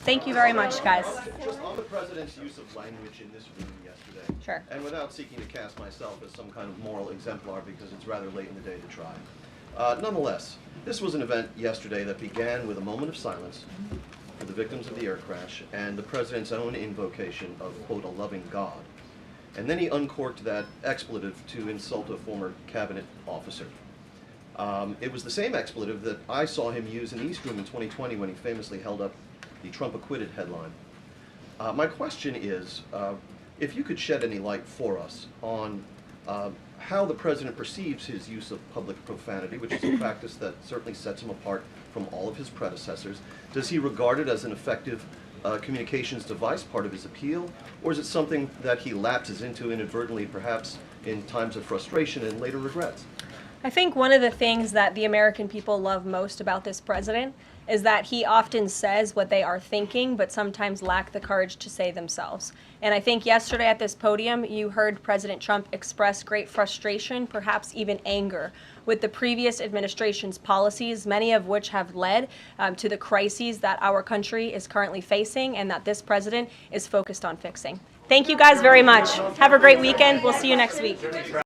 Thank you very much, guys. Just on the president's use of language in this room yesterday. Sure. And without seeking to cast myself as some kind of moral exemplar because it's rather late in the day to try. Nonetheless, this was an event yesterday that began with a moment of silence for the victims of the air crash and the president's own invocation of, quote, a loving God. And then he uncorked that expletive to insult a former cabinet officer. It was the same expletive that I saw him use in the East Room in 2020 when he famously held up the Trump acquitted headline. My question is, if you could shed any light for us on how the president perceives his use of public profanity, which is a practice that certainly sets him apart from all of his predecessors. Does he regard it as an effective communications device, part of his appeal, or is it something that he lapses into inadvertently, perhaps in times of frustration and later regrets? I think one of the things that the American people love most about this president is that he often says what they are thinking, but sometimes lack the courage to say themselves. And I think yesterday at this podium, you heard President Trump express great frustration, perhaps even anger, with the previous administration's policies, many of which have led to the crises that our country is currently facing and that this president is focused on fixing. Thank you guys very much. Have a great weekend. We'll see you next week.